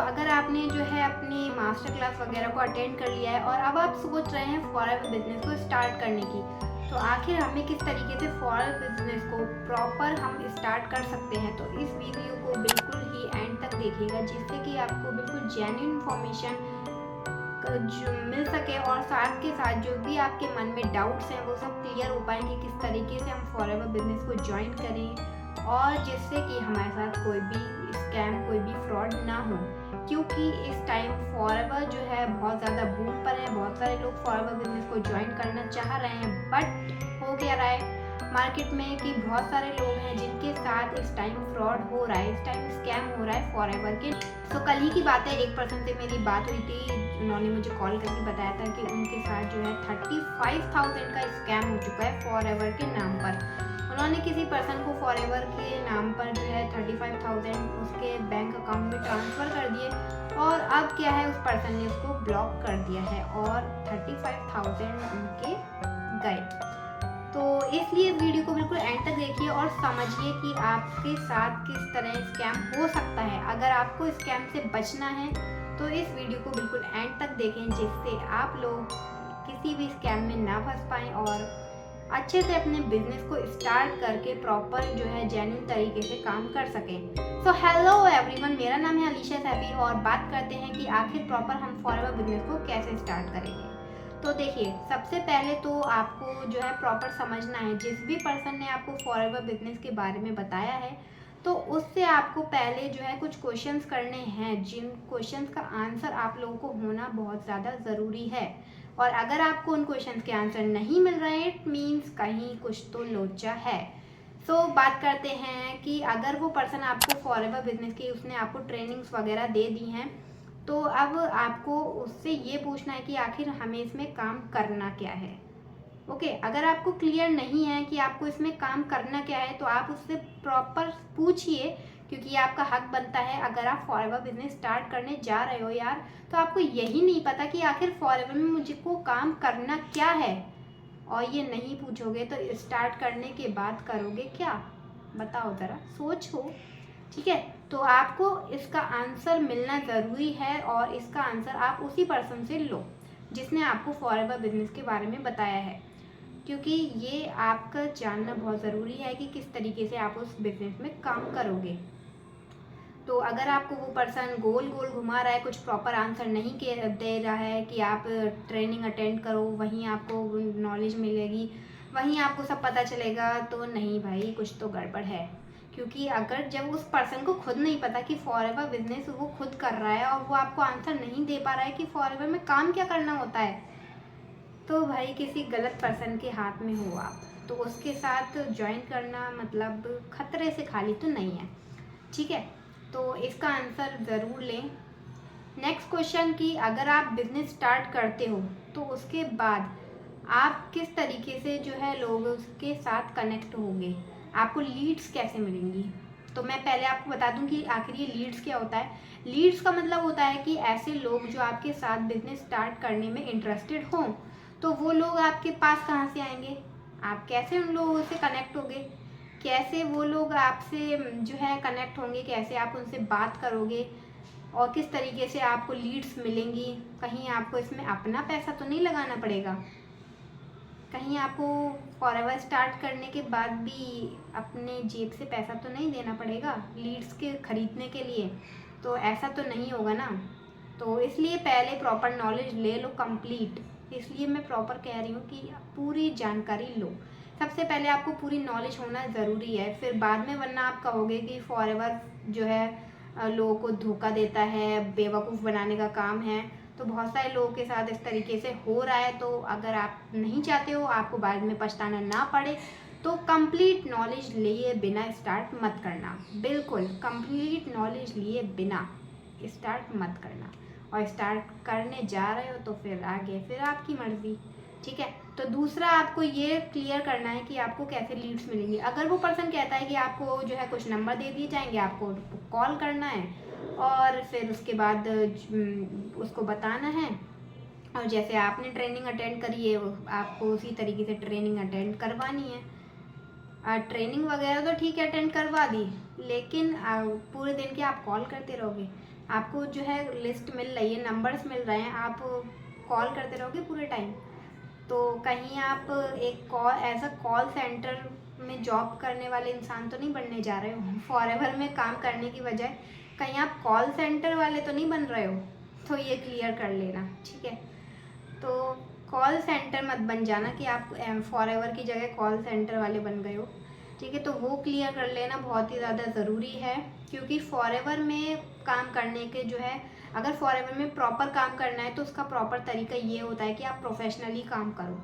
अगर आपने जो है अपनी मास्टर क्लास वगैरह को अटेंड कर लिया है और अब आप सोच रहे हैं फॉरेवर बिजनेस को स्टार्ट करने की, तो आखिर हमें किस तरीके से फॉरेवर बिजनेस को प्रॉपर हम स्टार्ट कर सकते हैं, तो इस वीडियो को बिल्कुल ही एंड तक देखिएगा, जिससे कि आपको बिल्कुल जेन्युइन इन्फॉर्मेशन मिल सके और साथ के साथ जो भी आपके मन में डाउट्स हैं वो सब क्लियर हो पाए कि किस तरीके से हम फॉरेवर बिजनेस को ज्वाइन करें और जिससे कि हमारे साथ कोई भी स्कैम, कोई भी फ्रॉड ना हो। क्योंकि इस टाइम फॉरेवर जो है बहुत ज़्यादा बूम पर है, बहुत सारे लोग फॉरेवर बिजनेस को ज्वाइन करना चाह रहे हैं, बट हो क्या रहा है मार्केट में कि बहुत सारे लोग हैं जिनके साथ इस टाइम फ्रॉड हो रहा है, इस टाइम स्कैम हो रहा है फॉरेवर के। तो कल ही की बात है, एक पर्सन से मेरी बात हुई थी, उन्होंने मुझे कॉल करके बताया था कि उनके साथ जो है 35,000 का स्कैम हो चुका है फॉरेवर के नाम पर। उन्होंने किसी पर्सन को फॉरेवर के नाम पर जो है 35,000 उसके बैंक अकाउंट में ट्रांसफ़र कर दिए और अब क्या है उस पर्सन ने उसको ब्लॉक कर दिया है और 35,000 उनके गए। तो इसलिए वीडियो को बिल्कुल एंड तक देखिए और समझिए कि आपके साथ किस तरह स्कैम हो सकता है। अगर आपको स्कैम से बचना है तो इस वीडियो को बिल्कुल एंड तक देखें, जिससे आप लोग किसी भी स्कैम में ना फंस पाएँ और अच्छे से अपने बिजनेस को स्टार्ट करके प्रॉपर जो है जेन्युइन तरीके से काम कर सकें। सो हेलो एवरीवन, मेरा नाम है अलीशा सैफी और बात करते हैं कि आखिर प्रॉपर हम फॉरेवर बिजनेस को कैसे स्टार्ट करेंगे। तो देखिए, सबसे पहले तो आपको जो है प्रॉपर समझना है, जिस भी पर्सन ने आपको फॉरेवर बिजनेस के बारे में बताया है तो उससे आपको पहले जो है कुछ क्वेश्चंस करने हैं, जिन क्वेश्चंस का आंसर आप लोगों को होना बहुत ज़्यादा ज़रूरी है। और अगर आपको उन क्वेश्चंस के आंसर नहीं मिल रहे हैं, इट मीन्स कहीं कुछ तो लोचा है। बात करते हैं कि अगर वो पर्सन आपको फॉरेवर बिजनेस की उसने आपको ट्रेनिंग्स वगैरह दे दी हैं, तो अब आपको उससे ये पूछना है कि आखिर हमें इसमें काम करना क्या है। ओके, अगर आपको क्लियर नहीं है कि आपको इसमें काम करना क्या है तो आप उससे प्रॉपर पूछिए, क्योंकि ये आपका हक बनता है। अगर आप फॉरेवर बिजनेस स्टार्ट करने जा रहे हो यार, तो आपको यही नहीं पता कि आखिर फॉरेवर में मुझको काम करना क्या है, और ये नहीं पूछोगे तो स्टार्ट करने के बाद करोगे क्या, बताओ ज़रा सोचो। ठीक है, तो आपको इसका आंसर मिलना ज़रूरी है और इसका आंसर आप उसी पर्सन से लो जिसने आपको फॉरेवर बिजनेस के बारे में बताया है, क्योंकि ये आपका जानना बहुत ज़रूरी है कि किस तरीके से आप उस बिजनेस में काम करोगे। तो अगर आपको वो पर्सन गोल गोल घुमा रहा है, कुछ प्रॉपर आंसर नहीं दे रहा है कि आप ट्रेनिंग अटेंड करो वहीं आपको नॉलेज मिलेगी, वहीं आपको सब पता चलेगा, तो नहीं भाई, कुछ तो गड़बड़ है। क्योंकि अगर जब उस पर्सन को खुद नहीं पता कि फॉरेवर बिजनेस वो खुद कर रहा है और वो आपको आंसर नहीं दे पा रहा है कि फॉरेवर में काम क्या करना होता है, तो भाई किसी गलत पर्सन के हाथ में हो आप, तो उसके साथ ज्वाइन करना मतलब खतरे से खाली तो नहीं है। ठीक है, तो इसका आंसर ज़रूर लें। नेक्स्ट क्वेश्चन कि अगर आप बिजनेस स्टार्ट करते हो तो उसके बाद आप किस तरीके से जो है लोगों के साथ कनेक्ट होंगे, आपको लीड्स कैसे मिलेंगी। तो मैं पहले आपको बता दूं कि आखिर ये लीड्स क्या होता है। लीड्स का मतलब होता है कि ऐसे लोग जो आपके साथ बिजनेस स्टार्ट करने में इंटरेस्टेड हों, तो वो लोग आपके पास कहाँ से आएंगे, आप कैसे उन लोगों से कनेक्ट होंगे, कैसे वो लोग आपसे जो है कनेक्ट होंगे, कैसे आप उनसे बात करोगे और किस तरीके से आपको लीड्स मिलेंगी। कहीं आपको इसमें अपना पैसा तो नहीं लगाना पड़ेगा, कहीं आपको फॉरेवर स्टार्ट करने के बाद भी अपने जेब से पैसा तो नहीं देना पड़ेगा लीड्स के खरीदने के लिए, तो ऐसा तो नहीं होगा ना। तो इसलिए पहले प्रॉपर नॉलेज ले लो कंप्लीट, इसलिए मैं प्रॉपर कह रही हूँ कि पूरी जानकारी लो। सबसे पहले आपको पूरी नॉलेज होना ज़रूरी है, फिर बाद में, वरना आप कहोगे कि फॉरेवर जो है लोगों को धोखा देता है, बेवकूफ़ बनाने का काम है। तो बहुत सारे लोगों के साथ इस तरीके से हो रहा है, तो अगर आप नहीं चाहते हो आपको बाद में पछताना ना पड़े, तो कंप्लीट नॉलेज लिए बिना स्टार्ट मत करना। बिल्कुल कंप्लीट नॉलेज लिए बिना स्टार्ट मत करना, और स्टार्ट करने जा रहे हो तो फिर आगे फिर आपकी मर्ज़ी। ठीक है, तो दूसरा आपको ये क्लियर करना है कि आपको कैसे लीड्स मिलेंगी। अगर वो पर्सन कहता है कि आपको जो है कुछ नंबर दे दिए जाएंगे, आपको कॉल करना है और फिर उसके बाद उसको बताना है, और जैसे आपने ट्रेनिंग अटेंड करी है आपको उसी तरीके से ट्रेनिंग अटेंड करवानी है। ट्रेनिंग वगैरह तो ठीक है अटेंड करवा दी, लेकिन पूरे दिन के आप कॉल करते रहोगे, आपको जो है लिस्ट मिल रही है, नंबर्स मिल रहे हैं, आप कॉल करते रहोगे पूरे टाइम, तो कहीं आप एक कॉल सेंटर में जॉब करने वाले इंसान तो नहीं बनने जा रहे हो। फॉरएवर में काम करने की बजाय कहीं आप कॉल सेंटर वाले तो नहीं बन रहे हो, तो ये क्लियर कर लेना, ठीक है। तो कॉल सेंटर मत बन जाना कि आप फॉरएवर की जगह कॉल सेंटर वाले बन गए हो, ठीक है। तो वो क्लियर कर लेना बहुत ही ज़्यादा ज़रूरी है, क्योंकि फॉरएवर में काम करने के जो है, अगर फॉरएवर में प्रॉपर काम करना है तो उसका प्रॉपर तरीका ये होता है कि आप प्रोफेशनली काम करो,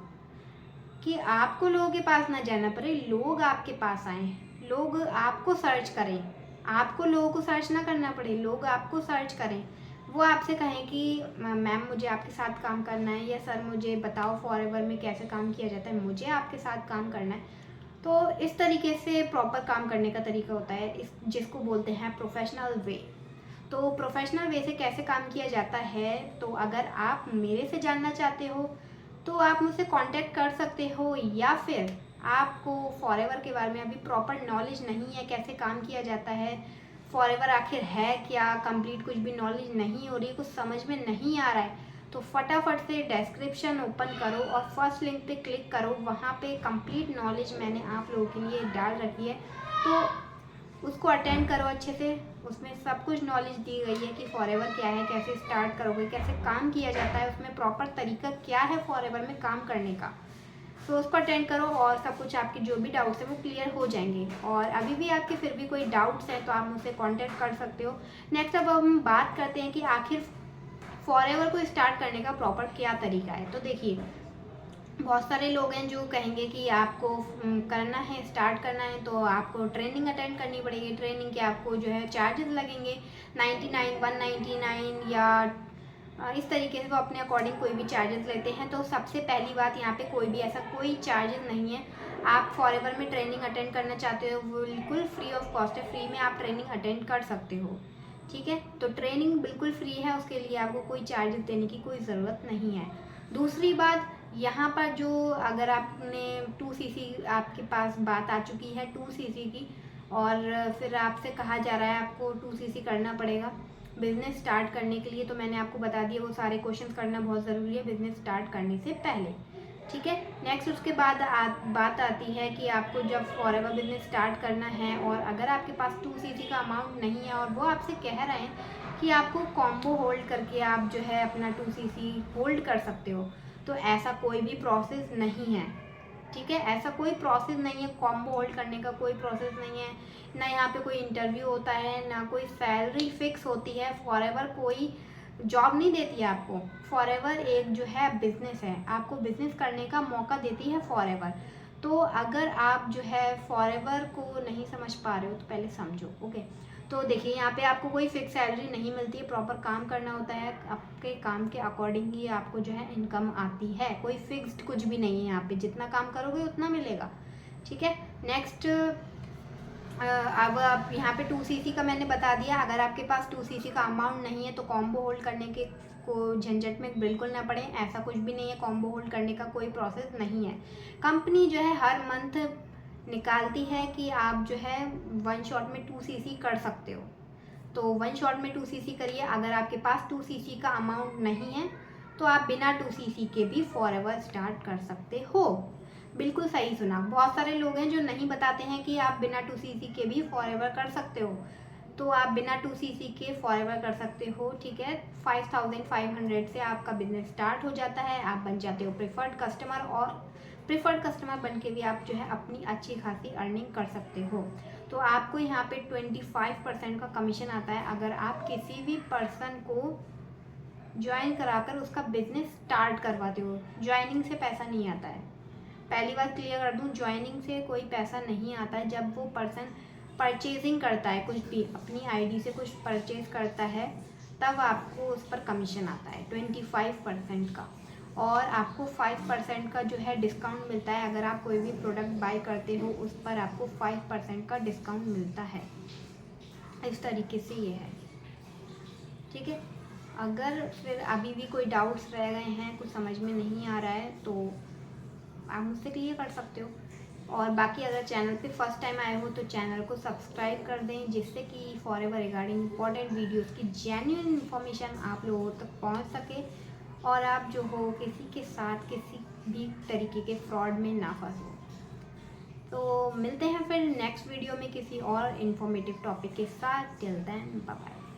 कि आपको लोगों के पास ना जाना पड़े, लोग आपके पास आएँ, लोग आपको सर्च करें, आपको लोगों को सर्च ना करना पड़े, लोग आपको सर्च करें। वो आपसे कहें कि मैम मुझे आपके साथ काम करना है, या सर मुझे बताओ फॉरएवर में कैसे काम किया जाता है, मुझे आपके साथ काम करना है। तो इस तरीके से प्रॉपर काम करने का तरीका होता है, इस जिसको बोलते हैं प्रोफेशनल वे। तो प्रोफेशनल वे से कैसे काम किया जाता है, तो अगर आप मेरे से जानना चाहते हो तो आप मुझसे कांटेक्ट कर सकते हो, या फिर आपको फॉरएवर के बारे में अभी प्रॉपर नॉलेज नहीं है कैसे काम किया जाता है, फॉरएवर आखिर है क्या, कंप्लीट कुछ भी नॉलेज नहीं हो रही, कुछ समझ में नहीं आ रहा है, तो फटाफट से डिस्क्रिप्शन ओपन करो और फर्स्ट लिंक पे क्लिक करो, वहाँ पे कंप्लीट नॉलेज मैंने आप लोगों के लिए डाल रखी है, तो उसको अटेंड करो अच्छे से। उसमें सब कुछ नॉलेज दी गई है कि फॉरएवर क्या है, कैसे स्टार्ट करोगे, कैसे काम किया जाता है, उसमें प्रॉपर तरीका क्या है फॉरएवर में काम करने का, तो उसको अटेंड करो और सब कुछ आपके जो भी डाउट्स हैं वो क्लियर हो जाएंगे। और अभी भी आपके फिर भी कोई डाउट्स हैं तो आप मुझसे कांटेक्ट कर सकते हो। नेक्स्ट अब हम बात करते हैं कि आखिर फॉरएवर को स्टार्ट करने का प्रॉपर क्या तरीका है। तो देखिए, बहुत सारे लोग हैं जो कहेंगे कि आपको करना है, स्टार्ट करना है तो आपको ट्रेनिंग अटेंड करनी पड़ेगी, ट्रेनिंग के आपको जो है चार्जेस लगेंगे 99, 199 या इस तरीके से वो अपने अकॉर्डिंग कोई भी चार्जेस लेते हैं। तो सबसे पहली बात, यहाँ पे कोई भी ऐसा कोई चार्जेस नहीं है। आप फॉरएवर में ट्रेनिंग अटेंड करना चाहते हो, वो बिल्कुल फ्री ऑफ कॉस्ट है, फ्री में आप ट्रेनिंग अटेंड कर सकते हो, ठीक है। तो ट्रेनिंग बिल्कुल फ्री है, उसके लिए आपको कोई चार्जेस देने की कोई ज़रूरत नहीं है। दूसरी बात, यहाँ पर जो अगर आपने 2cc आपके पास बात आ चुकी है 2cc की, और फिर आपसे कहा जा रहा है आपको 2cc करना पड़ेगा बिज़नेस स्टार्ट करने के लिए, तो मैंने आपको बता दिया वो सारे क्वेश्चंस करना बहुत ज़रूरी है बिज़नेस स्टार्ट करने से पहले, ठीक है। नेक्स्ट उसके बाद बात आती है कि आपको जब फॉरएवर बिज़नेस स्टार्ट करना है और अगर आपके पास 2cc का अमाउंट नहीं है और वो आपसे कह रहे हैं कि आपको कॉम्बो होल्ड करके आप जो है अपना 2cc होल्ड कर सकते हो, तो ऐसा कोई भी प्रोसेस नहीं है, ठीक है। ऐसा कोई प्रोसेस नहीं है, कॉम्बो होल्ड करने का कोई प्रोसेस नहीं है, ना यहाँ पे कोई इंटरव्यू होता है, ना कोई सैलरी फिक्स होती है। फॉरएवर कोई जॉब नहीं देती है आपको, फॉरएवर एक जो है बिजनेस है, आपको बिजनेस करने का मौका देती है फॉरएवर। तो अगर आप जो है फॉरएवर को नहीं समझ पा रहे हो तो पहले समझो, ओके। तो देखिए, यहाँ पे आपको कोई फिक्स सैलरी नहीं मिलती है, प्रॉपर काम करना होता है, आपके काम के अकॉर्डिंग ही आपको जो है इनकम आती है, कोई फिक्स्ड कुछ भी नहीं है यहाँ पे, जितना काम करोगे उतना मिलेगा, ठीक है। नेक्स्ट, अब आप यहाँ पे 2cc का मैंने बता दिया। अगर आपके पास 2cc का अमाउंट नहीं है तो कॉम्बो होल्ड करने के को झंझट में बिल्कुल ना पड़े, ऐसा कुछ भी नहीं है, कॉम्बो होल्ड करने का कोई प्रोसेस नहीं है। कंपनी जो है हर मंथ निकालती है कि आप जो है वन शॉट में 2cc कर सकते हो, तो वन शॉट में 2cc करिए। अगर आपके पास 2cc का अमाउंट नहीं है तो आप बिना 2cc के भी फॉरएवर स्टार्ट कर सकते हो। बिल्कुल सही सुना, बहुत सारे लोग हैं जो नहीं बताते हैं कि आप बिना 2cc के भी फॉरएवर कर सकते हो, तो आप बिना 2cc के फॉरएवर कर सकते हो, ठीक है। 5500 से आपका बिजनेस स्टार्ट हो जाता है, आप बन जाते हो प्रिफर्ड कस्टमर, और प्रिफर्ड कस्टमर बन के भी आप जो है अपनी अच्छी खासी अर्निंग कर सकते हो। तो आपको यहाँ पे 25% का कमीशन आता है अगर आप किसी भी पर्सन को ज्वाइन कराकर उसका बिजनेस स्टार्ट करवाते हो। ज्वाइनिंग से पैसा नहीं आता है, पहली बात क्लियर कर दूं, ज्वाइनिंग से कोई पैसा नहीं आता है। जब वो पर्सन परचेजिंग करता है, कुछ भी अपनी आईडी से कुछ परचेज करता है, तब आपको उस पर कमीशन आता है 25% का, और आपको 5% का जो है डिस्काउंट मिलता है। अगर आप कोई भी प्रोडक्ट बाय करते हो उस पर आपको 5% का डिस्काउंट मिलता है। इस तरीके से ये है, ठीक है। अगर फिर अभी भी कोई डाउट्स रह गए हैं, कुछ समझ में नहीं आ रहा है, तो आप मुझसे क्लियर कर सकते हो, और बाकी अगर चैनल पे फर्स्ट टाइम आए हो तो चैनल को सब्सक्राइब कर दें, जिससे कि फॉरएवर रिगार्डिंग इम्पॉर्टेंट वीडियोस की जेन्युइन इन्फॉर्मेशन आप लोगों तक पहुंच सके और आप जो हो किसी के साथ किसी भी तरीके के फ्रॉड में ना फंसो। तो मिलते हैं फिर नेक्स्ट वीडियो में किसी और इन्फॉर्मेटिव टॉपिक के साथ। Till then bye bye.